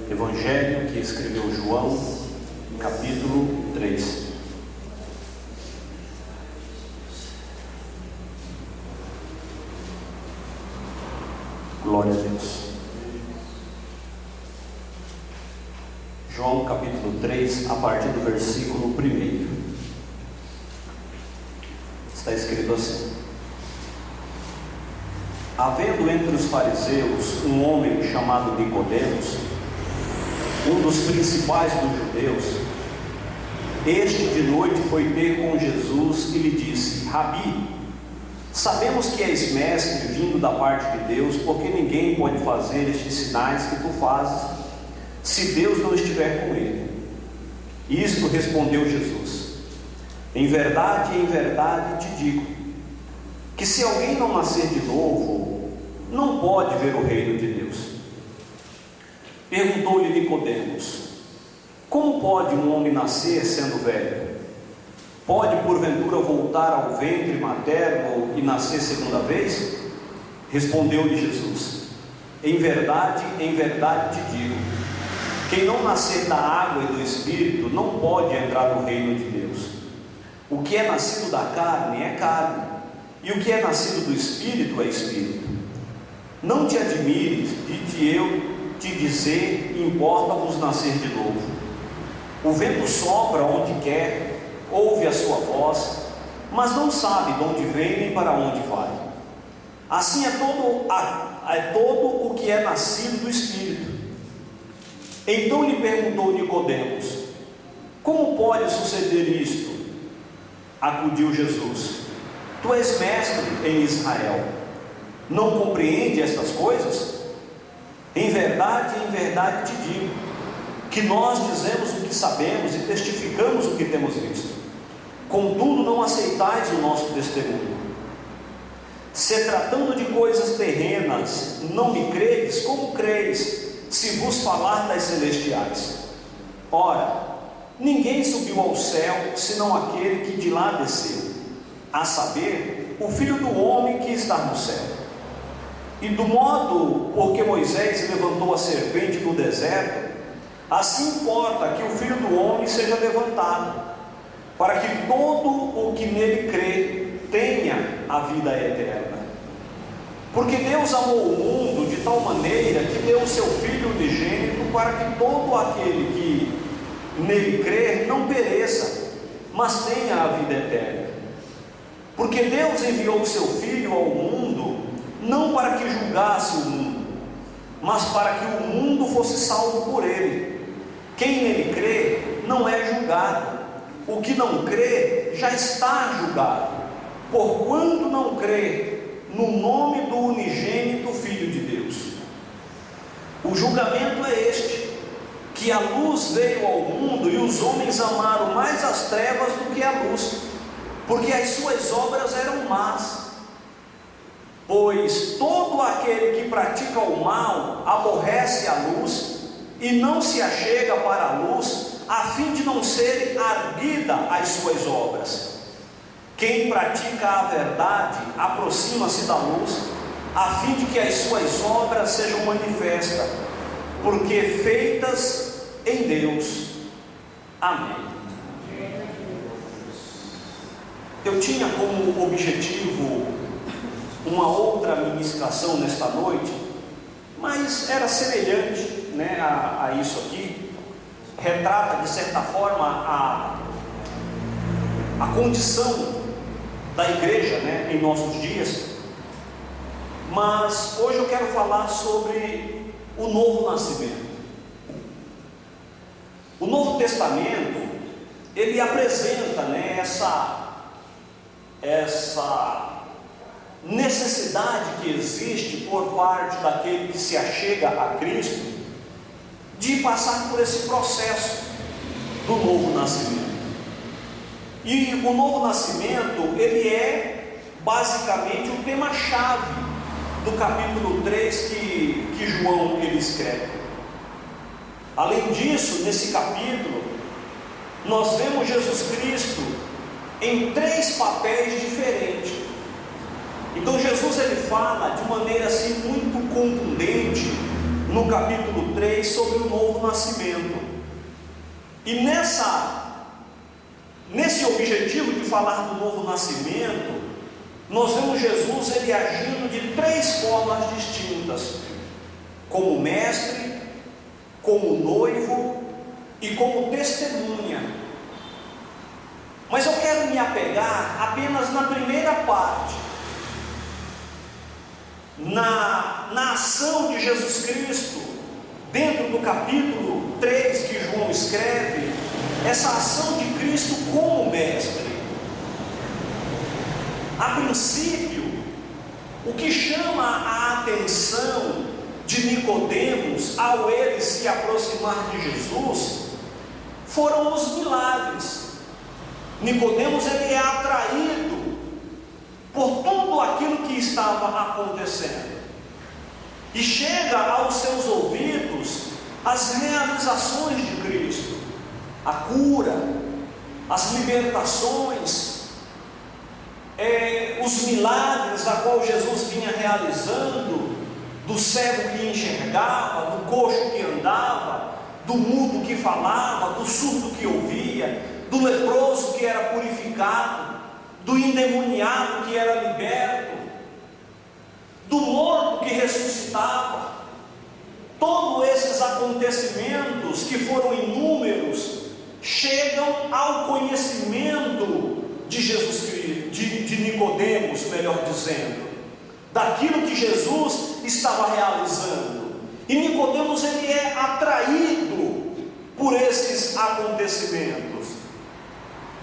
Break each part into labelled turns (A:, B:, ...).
A: Evangelho que escreveu João, capítulo 3. Glória a Deus. João capítulo 3, a partir do versículo 1. Está escrito assim: havendo entre os fariseus um homem chamado Nicodemos, um dos principais dos judeus, este de noite foi ter com Jesus e lhe disse: Rabi, sabemos que és mestre vindo da parte de Deus, porque ninguém pode fazer estes sinais que tu fazes, se Deus não estiver com ele. Isto respondeu Jesus: em verdade, te digo, que se alguém não nascer de novo, não pode ver o reino de Deus. Perguntou-lhe Nicodemos: como pode um homem nascer sendo velho? Pode porventura voltar ao ventre materno e nascer segunda vez? Respondeu-lhe Jesus: em verdade te digo, quem não nascer da água e do Espírito não pode entrar no reino de Deus. O que é nascido da carne é carne, e o que é nascido do Espírito é Espírito. Não te admires de eu te dizer: importa-vos nascer de novo. O vento sopra onde quer, ouve a sua voz, mas não sabe de onde vem nem para onde vai. Assim é todo o que é nascido do Espírito. Então lhe perguntou Nicodemos: como pode suceder isto? Acudiu Jesus: tu és mestre em Israel, não compreende estas coisas? Em verdade te digo, que nós dizemos o que sabemos e testificamos o que temos visto, contudo não aceitais o nosso testemunho. Se tratando de coisas terrenas não me credes, como creis se vos falar das celestiais? Ora, ninguém subiu ao céu senão aquele que de lá desceu, a saber, o Filho do homem que está no céu. E do modo porque Moisés levantou a serpente no deserto, assim importa que o Filho do homem seja levantado, para que todo o que nele crê tenha a vida eterna. Porque Deus amou o mundo de tal maneira que deu o seu Filho unigênito, para que todo aquele que nele crer não pereça, mas tenha a vida eterna. Porque Deus enviou o seu Filho ao mundo, não para que julgasse o mundo, mas para que o mundo fosse salvo por ele. Quem nele crê não é julgado, o que não crê já está julgado, porquanto não crê no nome do unigênito Filho de Deus. O julgamento é este, que a luz veio ao mundo e os homens amaram mais as trevas do que a luz, porque as suas obras eram más. Pois todo aquele que pratica o mal aborrece a luz e não se achega para a luz, a fim de não serem ardida as suas obras. Quem pratica a verdade aproxima-se da luz, a fim de que as suas obras sejam manifestas, porque feitas em Deus. Amém. Eu tinha como objetivo uma outra ministração nesta noite, mas era semelhante, a isso aqui. Retrata de certa forma a condição da igreja, em nossos dias. Mas hoje eu quero falar sobre o novo nascimento. O Novo Testamento, ele apresenta, essa necessidade que existe por parte daquele que se achega a Cristo, de passar por esse processo do novo nascimento. E o novo nascimento, ele é basicamente o tema-chave do capítulo 3 que João ele escreve. Além disso, nesse capítulo, nós vemos Jesus Cristo em 3 papéis diferentes. Então Jesus ele fala de maneira assim muito contundente no capítulo 3 sobre o novo nascimento. E nesse objetivo de falar do novo nascimento, nós vemos Jesus ele agindo de 3 formas distintas: como mestre, como noivo e como testemunha. Mas eu quero me apegar apenas na primeira parte, na ação de Jesus Cristo, dentro do capítulo 3 que João escreve, essa ação de Cristo como mestre. A princípio, o que chama a atenção de Nicodemos ao ele se aproximar de Jesus foram os milagres. Nicodemos ele é atraído por tudo aquilo que estava acontecendo, e chega aos seus ouvidos as realizações de Cristo, a cura, as libertações, os milagres a qual Jesus vinha realizando, do cego que enxergava, do coxo que andava, do mudo que falava, do surdo que ouvia, do leproso que era purificado, do endemoniado que era liberto, do morto que ressuscitava. Todos esses acontecimentos, que foram inúmeros, chegam ao conhecimento de Jesus Cristo, de Nicodemos, melhor dizendo, daquilo que Jesus estava realizando. E Nicodemos ele é atraído por esses acontecimentos.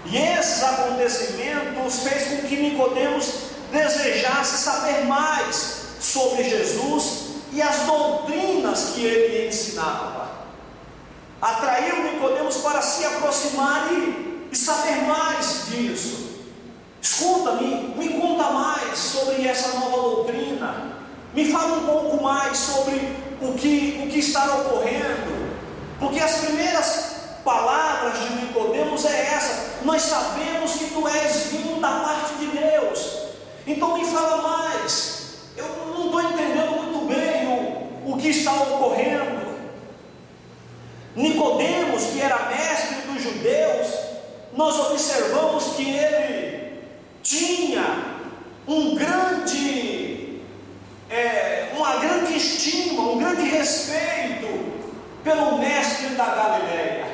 A: E esses acontecimentos fez com que Nicodemos desejasse saber mais sobre Jesus e as doutrinas que ele ensinava. Atraiu Nicodemos para se aproximar e saber mais disso. Escuta-me, me conta mais sobre essa nova doutrina. Me fala um pouco mais sobre o que está ocorrendo. Porque as primeiras palavras de Nicodemos é essa: nós sabemos que tu és vindo da parte de Deus. Então me fala mais. Eu não estou entendendo muito bem o que está ocorrendo. Nicodemos, que era mestre dos judeus, nós observamos que ele tinha uma grande estima, um grande respeito pelo mestre da Galileia.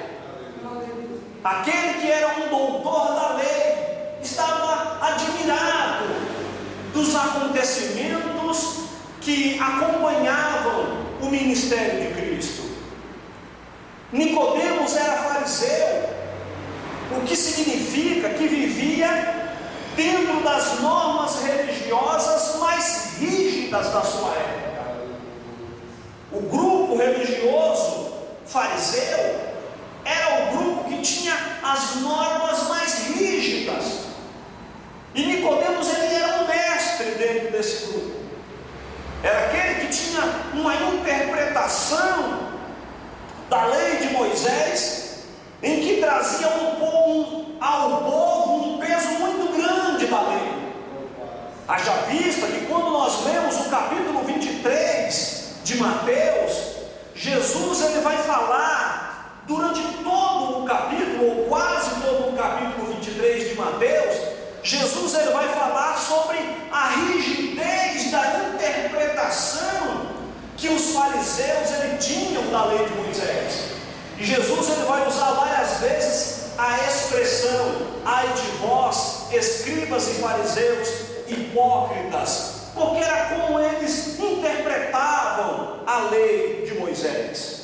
A: Aquele que era um doutor da lei estava admirado dos acontecimentos que acompanhavam o ministério de Cristo. Nicodemos era fariseu, o que significa que vivia dentro das normas religiosas mais rígidas da sua época. O grupo religioso fariseu era o grupo que tinha as normas mais rígidas. E Nicodemos ele era um mestre dentro desse grupo. Era aquele que tinha uma interpretação da lei de Moisés, em que trazia ao povo um peso muito grande da lei. Haja vista que quando nós lemos o capítulo 23 de Mateus, Jesus ele vai falar durante todo o capítulo, ou quase todo o capítulo 23 de Mateus, Jesus ele vai falar sobre a rigidez da interpretação que os fariseus ele tinham da lei de Moisés. E Jesus ele vai usar várias vezes a expressão: ai de vós, escribas e fariseus hipócritas, porque era como eles interpretavam a lei de Moisés.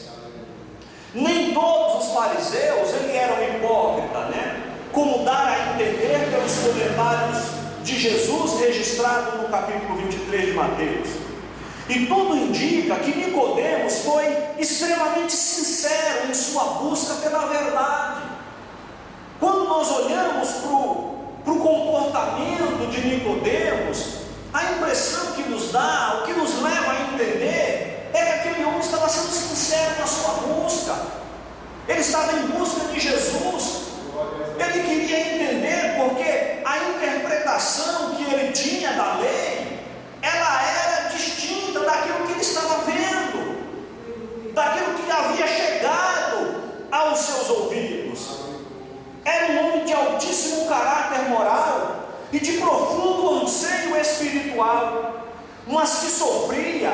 A: Nem todos os fariseus eles eram hipócritas, né? Como dar a entender pelos comentários de Jesus registrado no capítulo 23 de Mateus. E tudo indica que Nicodemos foi extremamente sincero em sua busca pela verdade. Quando nós olhamos para o comportamento de Nicodemos, a impressão que nos dá, o que nos leva a entender, é que aquele homem estava sendo sincero na sua busca. Ele estava em busca de Jesus. Ele queria entender, porque a interpretação que ele tinha da lei, ela era distinta daquilo que ele estava vendo. seus ouvidos. Era um homem de altíssimo caráter moral e de profundo anseio espiritual, mas que sofria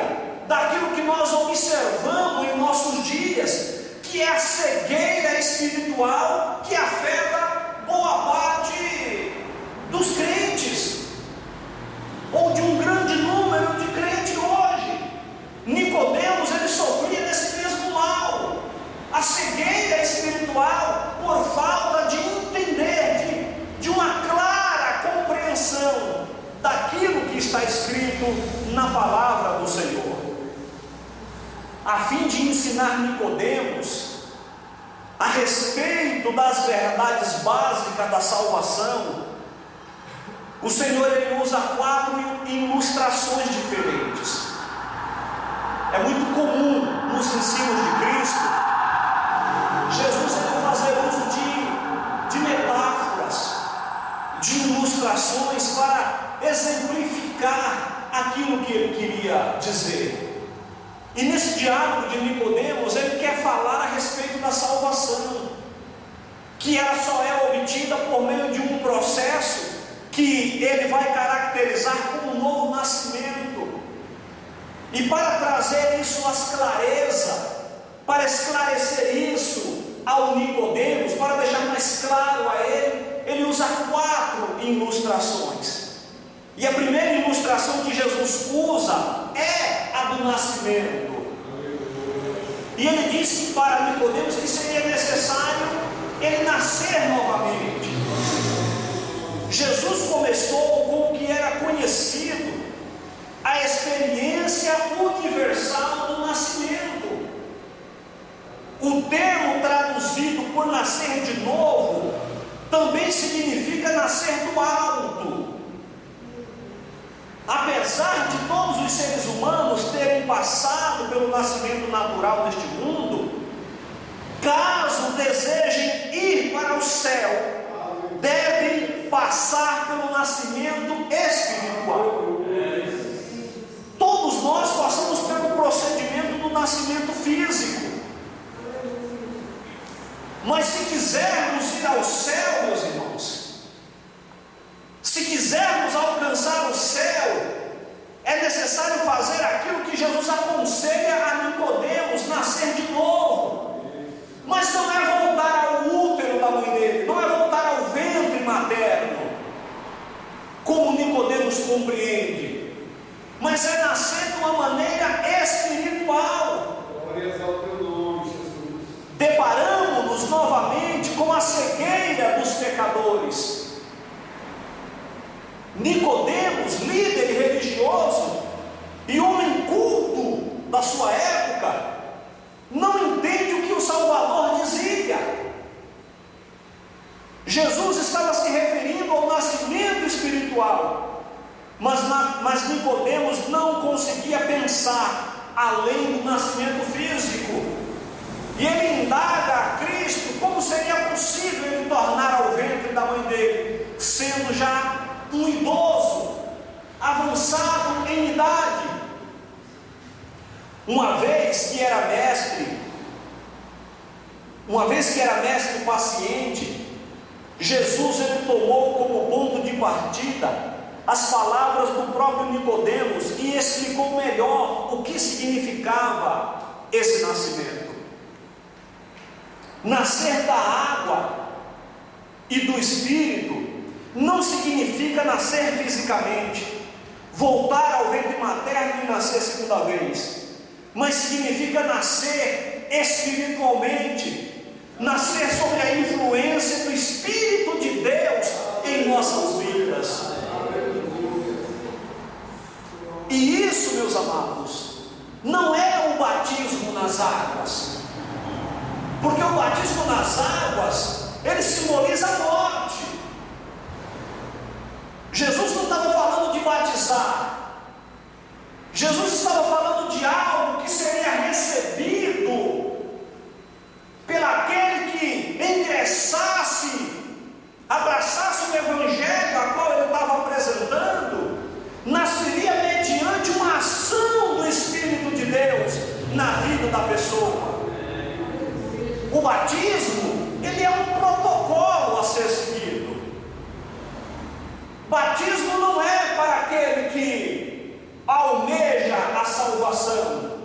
A: daquilo que nós observamos em nossos dias, que é a cegueira espiritual que afeta boa parte dos crentes, ou de um grande número de crentes hoje. Nicodemos, ele sofria desse mesmo mal, a cegueira espiritual, por falta de entender, de uma clara compreensão daquilo que está escrito na palavra do Senhor. A fim de ensinar Nicodemos a respeito das verdades básicas da salvação, o Senhor, ele usa 4 ilustrações diferentes. É muito comum nos ensinos de Cristo Jesus ele fazer uso de metáforas, de ilustrações para exemplificar aquilo que ele queria dizer. E nesse diálogo de Nicodemos, ele quer falar a respeito da salvação, que ela só é obtida por meio de um processo que ele vai caracterizar como um novo nascimento. E para trazer isso às clarezas, para esclarecer isso ao Nicodemos, para deixar mais claro a ele, ele usa 4 ilustrações. E a primeira ilustração que Jesus usa é a do nascimento. E ele disse para Nicodemos que seria necessário ele nascer novamente. Jesus começou com o que era conhecido, a experiência universal do nascimento. O termo traduzido por nascer de novo também significa nascer do alto. Apesar de todos os seres humanos terem passado pelo nascimento natural deste mundo, caso desejem ir para o céu, devem passar pelo nascimento espiritual. Todos nós passamos pelo procedimento do nascimento físico. Mas se quisermos ir ao céu, meus irmãos, se quisermos alcançar o céu, é necessário fazer aquilo que Jesus aconselha a Nicodemos, nascer de novo. Mas não é voltar ao útero da mãe dele, não é voltar ao ventre materno, como Nicodemos compreende, mas é nascer de uma maneira espiritual. Deparamos-nos novamente com a cegueira dos pecadores. Nicodemos, líder religioso e homem culto da sua época, não entende o que o Salvador dizia. Jesus estava se referindo ao nascimento espiritual, mas Nicodemos não conseguia pensar além do nascimento físico. E ele indaga a Cristo como seria possível ele tornar ao ventre da mãe dele, sendo já um idoso, avançado em idade. Uma vez que era mestre paciente, Jesus ele tomou como ponto de partida as palavras do próprio Nicodemos e explicou melhor o que significava esse nascimento. Nascer da água e do Espírito não significa nascer fisicamente, voltar ao ventre materno e nascer segunda vez, mas significa nascer espiritualmente, nascer sob a influência do Espírito de Deus em nossas vidas. E isso, meus amados, não é o batismo nas águas, porque o batismo nas águas, ele simboliza a morte. Jesus não estava falando de batizar, Jesus estava falando de algo que seria recebido pelaquele que ingressasse, abraçasse o evangelho a qual ele estava apresentando, nasceria mediante uma ação do Espírito de Deus na vida da pessoa. O batismo ser seguido. Batismo não é para aquele que almeja a salvação.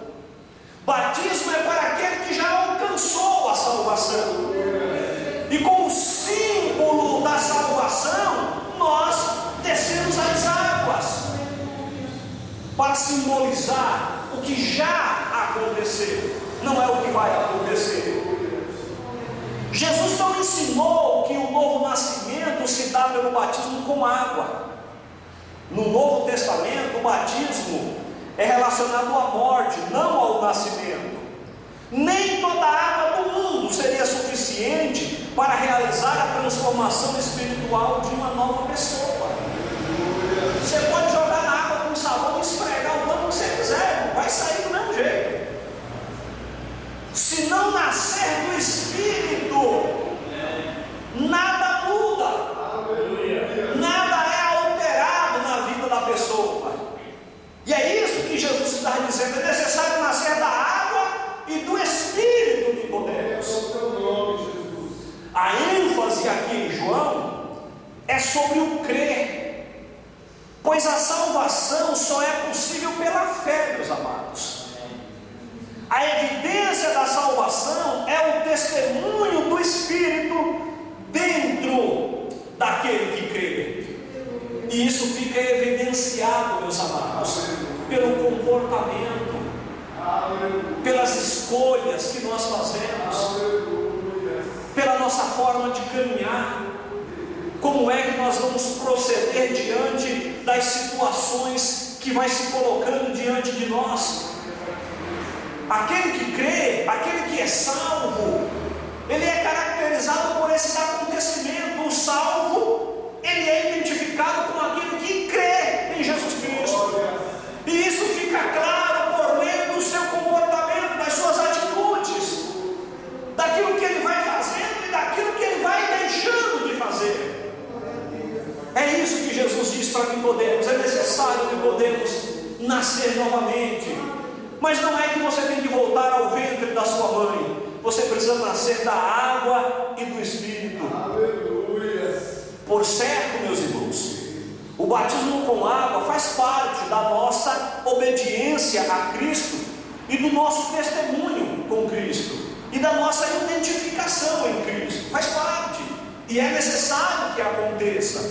A: Batismo é para aquele que já alcançou a salvação. E como símbolo da salvação, nós descemos as águas para simbolizar o que já aconteceu, não é o que vai acontecer. Jesus não ensinou que o novo nascimento se dá pelo batismo com água. No Novo Testamento, o batismo é relacionado à morte, não ao nascimento. Nem toda a água do mundo seria suficiente para realizar a transformação espiritual de uma nova pessoa. Você pode jogar na água com sabão e esfregar o quanto você quiser, vai sair do mesmo jeito. Se não nascer do Espírito, nada muda, nada é alterado na vida da pessoa. E é isso que Jesus está dizendo: é necessário nascer da água e do Espírito de Deus. A ênfase aqui em João é sobre o crer, pois a salvação só é possível pela fé, meus amados. A evidência da salvação é o testemunho do Espírito dentro daquele que crê. E isso fica evidenciado, meus amados, pelo comportamento, pelas escolhas que nós fazemos, pela nossa forma de caminhar. Como é que nós vamos proceder diante das situações que vai se colocando diante de nós? Aquele que crê, aquele que é salvo, ele é caracterizado por esses acontecimentos. O salvo, ele é identificado com aquele que crê em Jesus Cristo. E isso fica claro por meio do seu comportamento, das suas atitudes, daquilo que ele vai fazendo e daquilo que ele vai deixando de fazer. É isso que Jesus diz para Nicodemos: é necessário, Nicodemos, nascer novamente. Mas não é que você tem que voltar ao ventre da sua mãe. Você precisa nascer da água e do Espírito. Aleluia. Por certo, meus irmãos, o batismo com água faz parte da nossa obediência a Cristo e do nosso testemunho com Cristo e da nossa identificação em Cristo. Faz parte e é necessário que aconteça,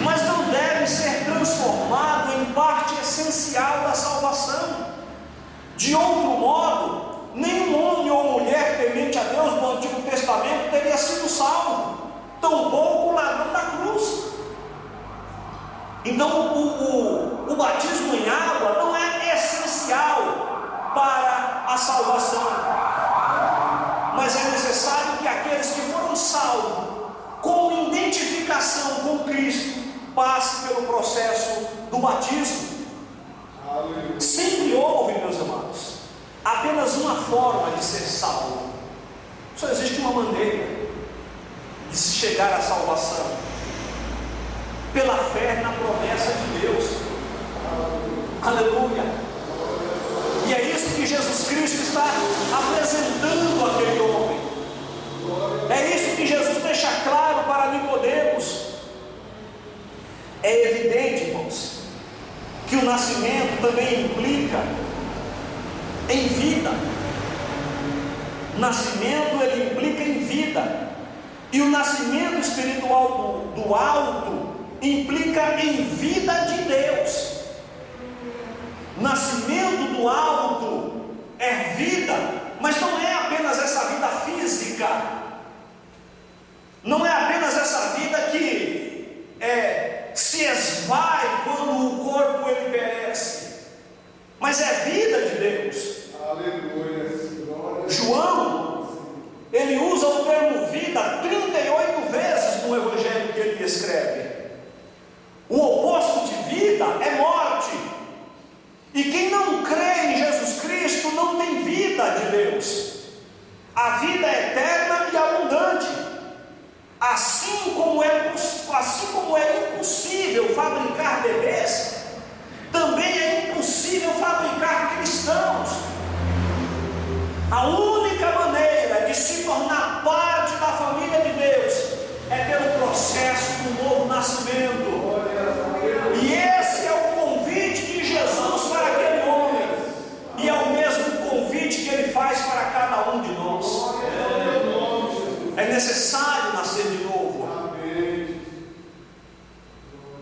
A: mas não deve ser transformado em parte essencial da salvação. De outro modo, nenhum homem ou mulher temente a Deus no Antigo Testamento teria sido salvo, tampouco o ladrão da cruz. Então o batismo em água não é essencial para a salvação, mas é necessário que aqueles que foram salvos com identificação com Cristo passem pelo processo do batismo. Sempre houve, meus amados, apenas uma forma de ser salvo. Só existe uma maneira de se chegar à salvação: pela fé na promessa de Deus. Aleluia. E é isso que Jesus Cristo está apresentando àquele homem. É isso que Jesus deixa claro para Nicodemos. É evidente, irmãos, que o nascimento também implica em vida. Nascimento, ele implica em vida. E o nascimento espiritual do alto implica em vida de Deus. Nascimento do alto é vida, mas não é apenas essa vida física, não é apenas essa vida que se esvai quando o corpo ele perece, mas é vida de Deus. Aleluia. João, ele usa o termo vida 38 vezes no evangelho que ele escreve. O oposto de vida é morte. E quem não crê em Jesus Cristo não tem vida de Deus. A vida é eterna e abundante. Assim como é impossível fabricar bebês, também é impossível fabricar cristãos. A única maneira de se tornar parte da família de Deus é É necessário nascer de novo.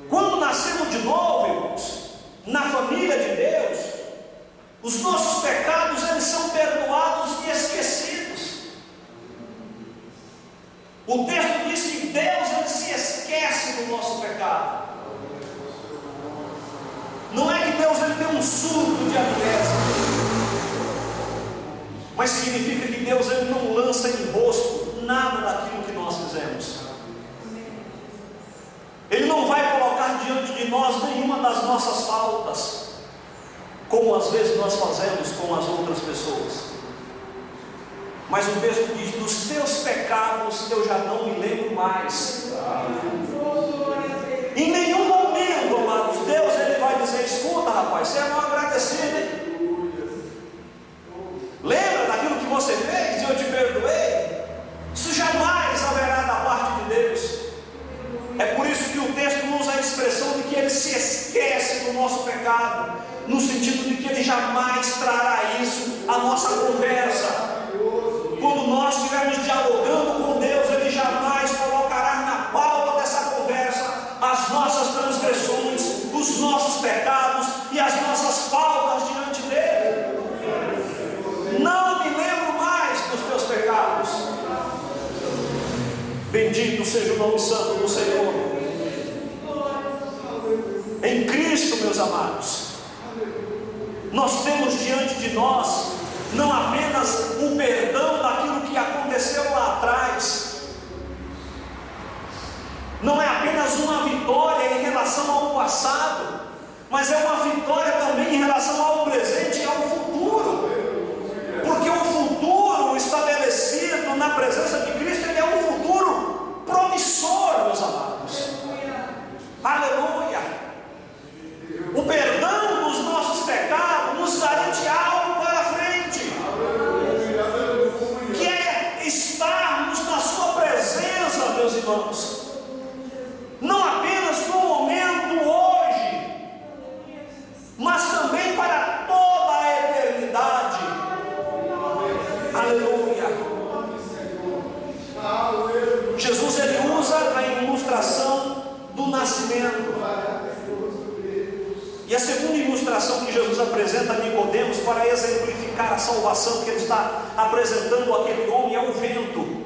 A: Quando nascemos de novo, irmãos, na família de Deus, os nossos pecados eles são perdoados e esquecidos. O texto diz que Deus ele se esquece do nosso pecado. Não é que Deus ele tem um surto de amnésia, mas significa que Deus ele não lança em rosto nada daquilo que nós fizemos. Ele não vai colocar diante de nós nenhuma das nossas faltas, como às vezes nós fazemos com as outras pessoas. Mas o texto diz: dos teus pecados eu já não me lembro mais. Em nenhum momento, amados, Deus ele vai dizer: escuta, rapaz, você é mal agradecido, hein? Lembra daquilo que você fez e eu te perdoei? Isso jamais haverá da parte de Deus. É por isso que o texto usa a expressão de que ele se esquece do nosso pecado, no sentido de que ele jamais trará isso à nossa conversa. Quando nós estivermos dialogando com Deus, ele jamais colocará na pauta dessa conversa as nossas transgressões, os nossos pecados e as nossas faltas diante dele. Não me lembro mais dos teus pecados. Bendito seja o nome santo do Senhor. Em Cristo, meus amados, nós temos diante de nós não apenas o perdão daquilo que aconteceu lá atrás, não é apenas uma vitória em relação ao passado, mas é uma vitória também em relação ao presente e ao futuro, porque o futuro estabelecido na presença de Cristo, ele é um futuro promissor, meus amados. Aleluia! O perdão dos nossos pecados nos garante algo para frente, que é estarmos na sua presença, meus irmãos, não apenas no momento hoje, mas também para toda a eternidade. Aleluia! Jesus ele usa a ilustração do nascimento. E a segunda ilustração que Jesus apresenta a Nicodemos para exemplificar a salvação que ele está apresentando àquele homem é o vento.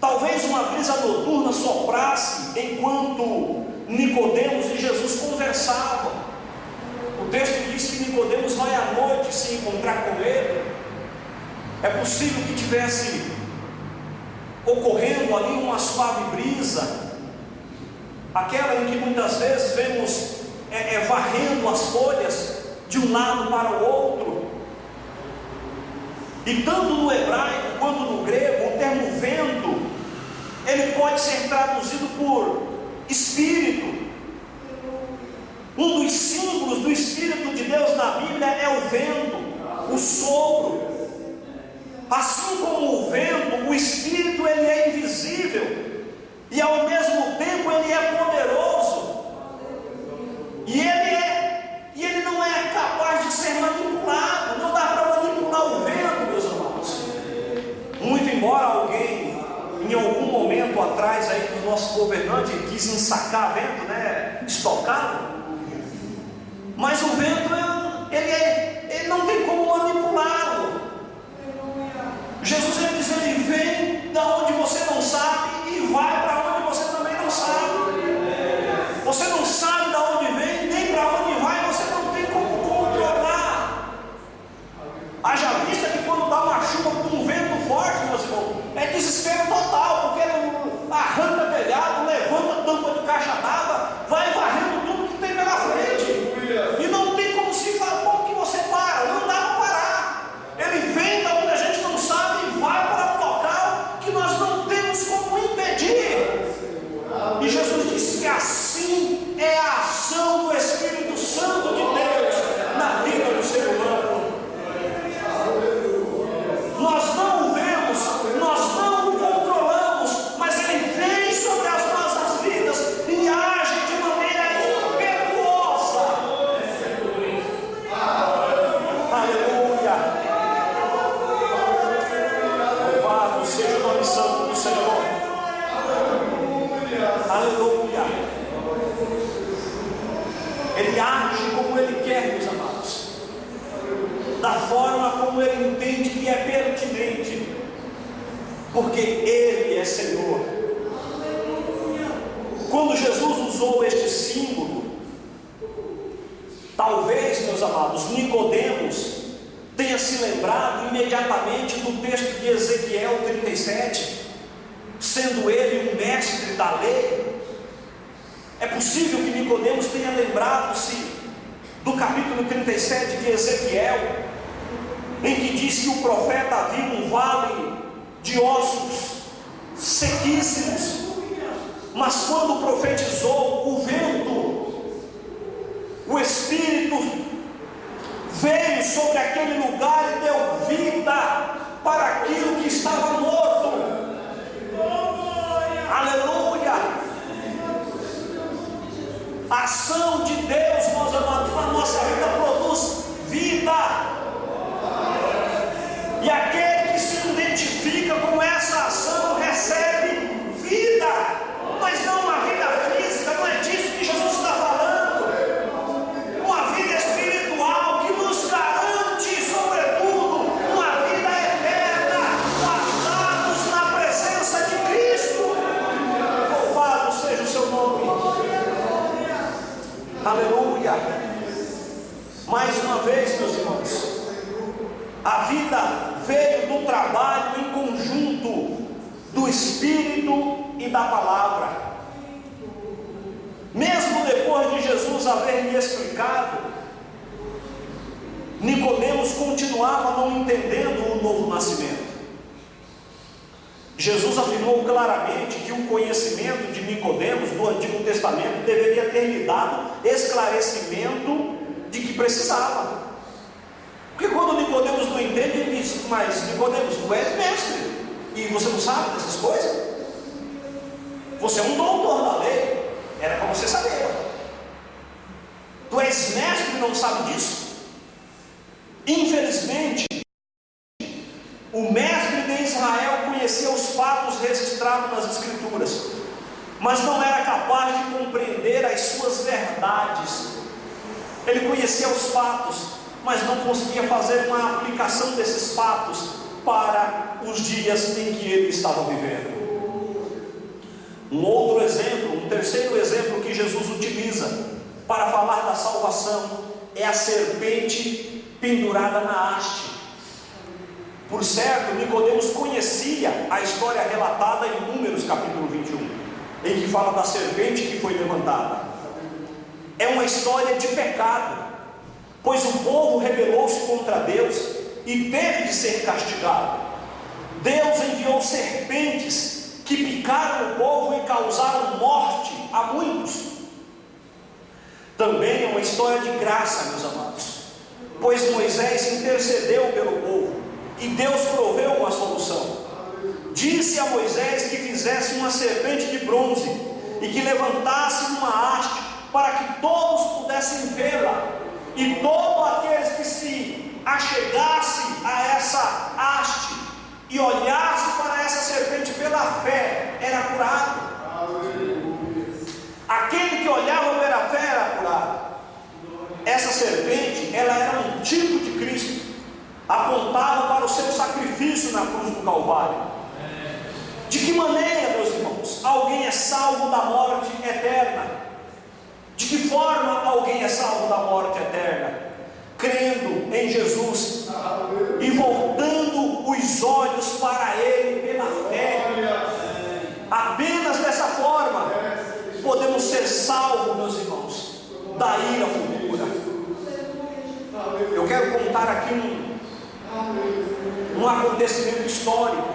A: Talvez uma brisa noturna soprasse enquanto Nicodemos e Jesus conversavam. O texto diz que Nicodemos vai à noite se encontrar com ele. É possível que tivesse ocorrendo ali uma suave brisa, aquela em que muitas vezes vemos varrendo as folhas de um lado para o outro. E tanto no hebraico quanto no grego, o termo vento, ele pode ser traduzido por espírito. Um dos símbolos do Espírito de Deus na Bíblia é o vento, o sopro. Assim como o vento, o Espírito ele é invisível e ao mesmo tempo ele é poderoso. E ele não é capaz de ser manipulado. Não dá para manipular o vento, meus irmãos. Muito embora alguém, em algum momento atrás aí do nosso governante, quis ensacar vento, né? Estocá-lo. Mas o vento, ele não tem como manipulá-lo. Jesus ele vem da onde você não sabe e vai para onde você também não sabe. Você não sabe de onde vem, nem para onde vai, você não tem como controlar. Haja vista que quando dá uma chuva com um vento forte, meus irmãos, é desespero total, porque ele arranca telhado, levanta tampa de caixa d'água, vai varrendo tudo que tem pela frente. E não tem como se falar, como que você para? Não dá para parar. Ele vem da onde a gente não sabe e vai para um local que nós não temos como impedir. E Jesus disse que assim é a porque Ele é Senhor. Quando Jesus usou este símbolo, talvez, meus amados, Nicodemos tenha se lembrado imediatamente do texto de Ezequiel 37, sendo ele um mestre da lei. É possível que Nicodemos tenha lembrado-se do capítulo 37 de Ezequiel, em que diz que o profeta viu um vale de ossos sequíssimos, mas quando profetizou, o vento, o Espírito veio sobre aquele lugar e deu vida para aquilo que estava morto. Aleluia! A ação de Deus, meus amados, na nossa vida produz vida. E aquele que se identifica com essa ação recebe vida, mas não uma vida física. Não é disso que Jesus está falando. Uma vida espiritual que nos garante, sobretudo, uma vida eterna, guardados na presença de Cristo. Louvado seja o seu nome. Aleluia. Mais uma vez, meus irmãos, a vida veio do trabalho em conjunto do Espírito e da palavra. Mesmo depois de Jesus haver lhe explicado, Nicodemos continuava não entendendo o novo nascimento. Jesus afirmou claramente que o conhecimento de Nicodemos do Antigo Testamento deveria ter lhe dado esclarecimento de que precisava. Porque quando Nicodemos não entende, ele diz: mas Nicodemos, tu és mestre e você não sabe dessas coisas? Você é um doutor da lei, era para você saber. Tu és mestre e não sabe disso? Infelizmente, o mestre de Israel conhecia os fatos registrados nas Escrituras, mas não era capaz de compreender as suas verdades. Ele conhecia os fatos, mas não conseguia fazer uma aplicação desses fatos para os dias em que ele estava vivendo. Um outro exemplo, um terceiro exemplo que Jesus utiliza para falar da salvação é a serpente pendurada na haste. Por certo, Nicodemos conhecia a história relatada em Números capítulo 21, em que fala da serpente que foi levantada. É uma história de pecado, pois o povo rebelou-se contra Deus e teve de ser castigado. Deus enviou serpentes que picaram o povo e causaram morte a muitos. Também é uma história de graça, meus amados, pois Moisés intercedeu pelo povo e Deus proveu uma solução. Disse a Moisés que fizesse uma serpente de bronze e que levantasse uma haste para que todos pudessem vê-la, e todos aqueles que se achegassem a essa haste e olhassem para essa serpente pela fé era curado. Aquele que olhava pela fé era curado. Essa serpente, ela era um tipo de Cristo, apontava para o seu sacrifício na cruz do Calvário. De que maneira, meus irmãos, alguém é salvo da morte eterna? De que forma alguém é salvo da morte eterna? Crendo em Jesus e voltando os olhos para Ele pela fé. Apenas dessa forma podemos ser salvos, meus irmãos, da ira futura. Eu quero contar aqui um acontecimento histórico.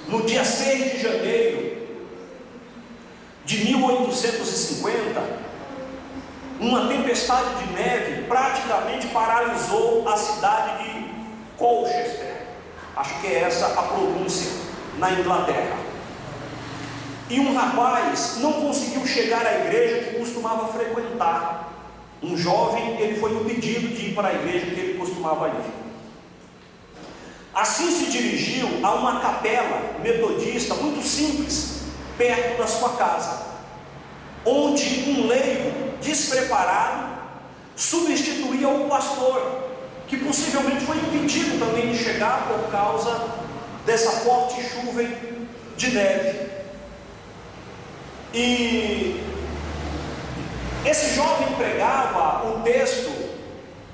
A: No dia 6 de janeiro de 1850, uma tempestade de neve praticamente paralisou a cidade de Colchester, acho que é essa a pronúncia, na Inglaterra. E um rapaz não conseguiu chegar à igreja que costumava frequentar. Um jovem, ele foi impedido de ir para a igreja que ele costumava ir. Assim se dirigiu a uma capela metodista muito simples, perto da sua casa, onde um leigo despreparado substituía o pastor, que possivelmente foi impedido também de chegar por causa dessa forte chuva de neve. E esse jovem pregava o texto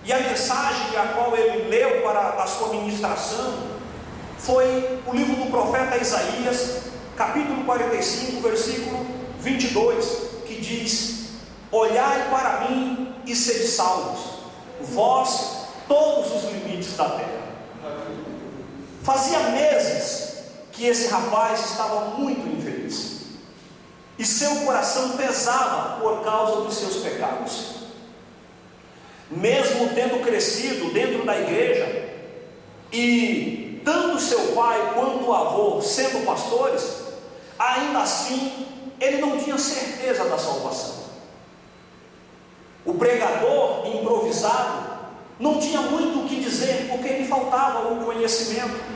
A: e a mensagem a qual ele leu para a sua ministração foi o livro do profeta Isaías, capítulo 45, versículo 22, que diz: olhai para mim e sede salvos, vós todos os limites da terra. Fazia meses que esse rapaz estava muito infeliz, e seu coração pesava por causa dos seus pecados. Mesmo tendo crescido dentro da igreja, e tanto seu pai quanto o avô sendo pastores, ainda assim ele não tinha certeza da salvação. O pregador improvisado não tinha muito o que dizer, porque lhe faltava o conhecimento.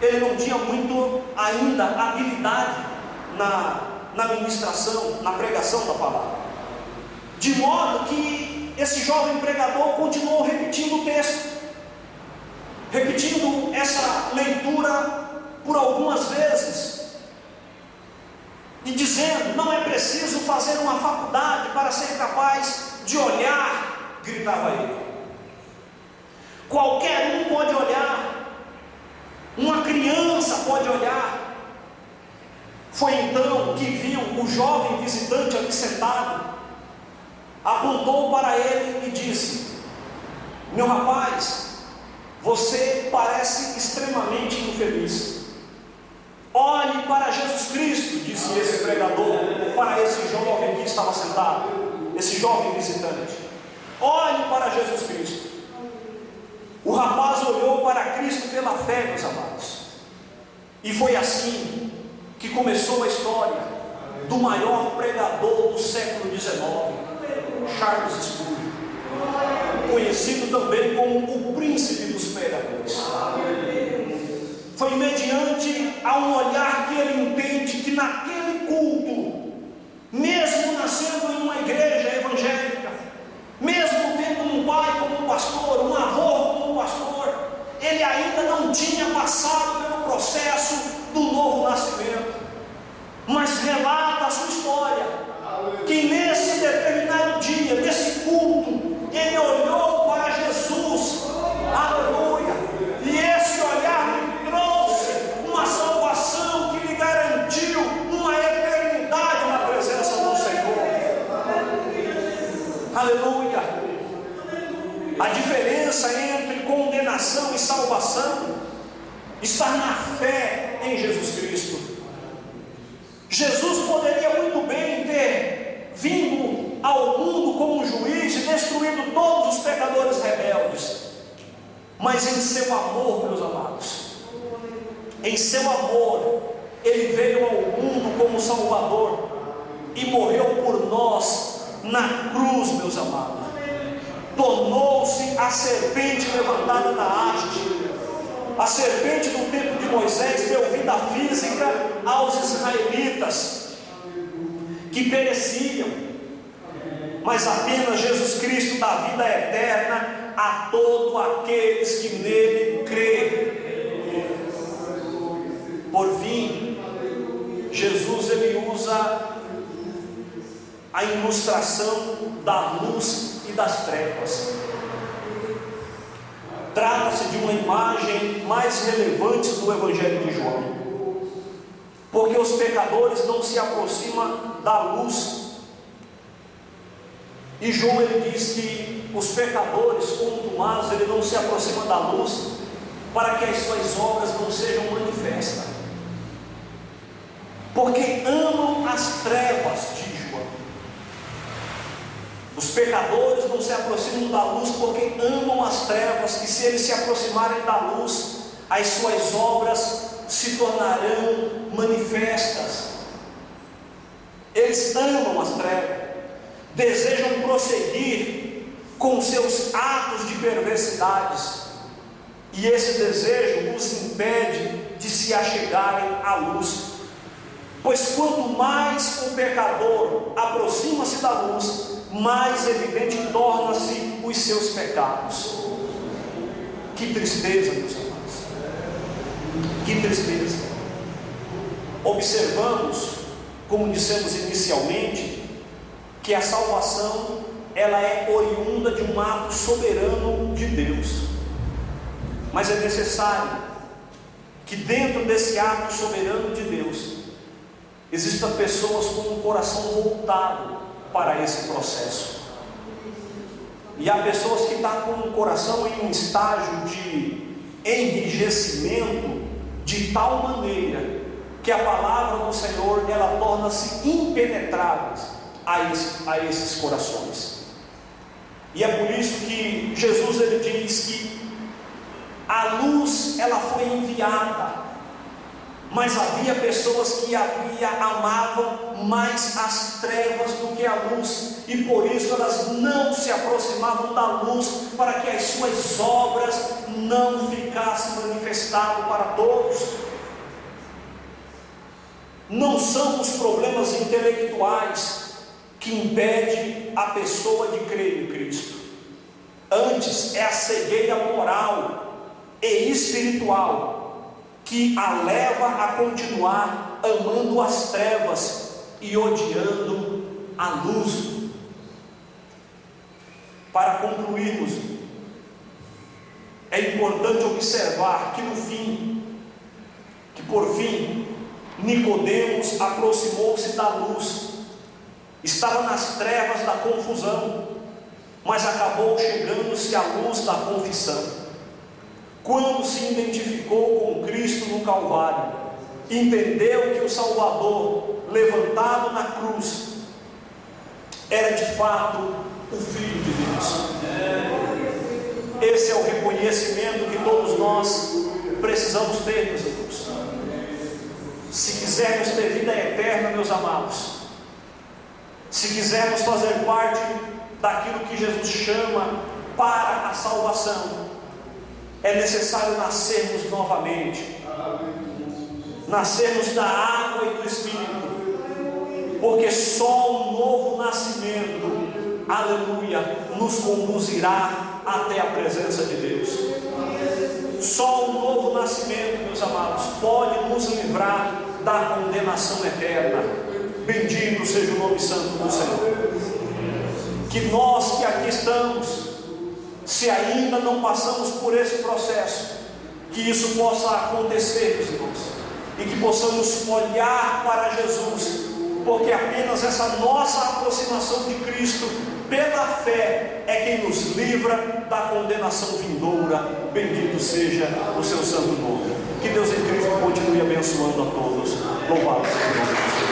A: Ele não tinha muito ainda habilidade na ministração, na pregação da palavra. De modo que esse jovem pregador continuou repetindo o texto, repetindo essa leitura por algumas vezes, e dizendo: não é preciso fazer uma faculdade para ser capaz de olhar, gritava ele. Qualquer um pode olhar, uma criança pode olhar. Foi então que viu o jovem visitante ali sentado, apontou para ele e disse: meu rapaz, você parece extremamente infeliz. Olhe para Jesus Cristo, disse esse pregador para esse jovem que estava sentado, esse jovem visitante. Olhe para Jesus Cristo. O rapaz olhou para Cristo pela fé, meus amados, e foi assim que começou a história do maior pregador do século XIX, Charles Spurgeon, conhecido também como o príncipe dos pregadores. Foi mediante a um olhar que ele entende que naquele culto, mesmo nascendo em uma igreja evangélica, mesmo tendo um pai como pastor, um avô como pastor, ele ainda não tinha passado pelo processo do novo nascimento. Mas relata a sua história, que nesse determinado dia, nesse culto, ele olhou para Jesus, aleluia, e esse olhar lhe trouxe uma salvação que lhe garantiu uma eternidade na presença do Senhor, aleluia. A diferença entre condenação e salvação está na fé em Jesus Cristo. Jesus poderia muito bem ter vindo ao mundo como um juiz e destruído todos os pecadores rebeldes, mas em seu amor, meus amados, em seu amor, ele veio ao mundo como Salvador e morreu por nós na cruz, meus amados. Tornou-se a serpente levantada da haste. A serpente no tempo de Moisés deu vida física aos israelitas que pereciam, mas apenas Jesus Cristo dá vida eterna a todos aqueles que nele creem. Por fim, Jesus ele usa a ilustração da luz e das trevas. Trata-se de uma imagem mais relevante do Evangelho de João, porque os pecadores não se aproximam da luz, e João ele diz que os pecadores contumados ele não se aproximam da luz para que as suas obras não sejam manifestas, porque amam as trevas, diz João. Os pecadores não se aproximam da luz porque amam as trevas, e se eles se aproximarem da luz, as suas obras se tornarão manifestas. Eles amam as trevas, desejam prosseguir com seus atos de perversidades, e esse desejo os impede de se achegarem à luz, pois quanto mais o pecador aproxima-se da luz, mais evidente torna-se os seus pecados. Que tristeza, meus amados. Que tristeza! Observamos, como dissemos inicialmente, que a salvação ela é oriunda de um ato soberano de Deus. Mas é necessário que dentro desse ato soberano de Deus existam pessoas com um coração voltado para esse processo. E há pessoas que estão com o coração em um estágio de enrijecimento de tal maneira que a palavra do Senhor ela torna-se impenetrável a esses corações. E é por isso que Jesus ele diz que a luz ela foi enviada, mas havia pessoas que amavam mais as trevas do que a luz, e por isso elas não se aproximavam da luz, para que as suas obras não ficassem manifestadas para todos. Não são os problemas intelectuais que impedem a pessoa de crer em Cristo. Antes é a cegueira moral e espiritual que a leva a continuar amando as trevas e odiando a luz. Para concluirmos, é importante observar que por fim, Nicodemos aproximou-se da luz. Estava nas trevas da confusão, mas acabou chegando-se à luz da confissão. Quando se identificou com Cristo no Calvário, entendeu que o Salvador, levantado na cruz, era de fato o Filho de Deus. Esse é o reconhecimento que todos nós precisamos ter, meus irmãos. Se quisermos ter vida eterna, meus amados, se quisermos fazer parte daquilo que Jesus chama para a salvação, é necessário nascermos novamente, nascermos da água e do Espírito, porque só um novo nascimento, aleluia, nos conduzirá até a presença de Deus. Só um novo nascimento, meus amados, pode nos livrar da condenação eterna. Bendito seja o nome santo do Senhor. Que nós que aqui estamos, se ainda não passamos por esse processo, que isso possa acontecer, meus irmãos, e que possamos olhar para Jesus, porque apenas essa nossa aproximação de Cristo pela fé é quem nos livra da condenação vindoura. Bendito seja o seu santo nome. Que Deus em Cristo continue abençoando a todos. Louvado seja o nome de Jesus.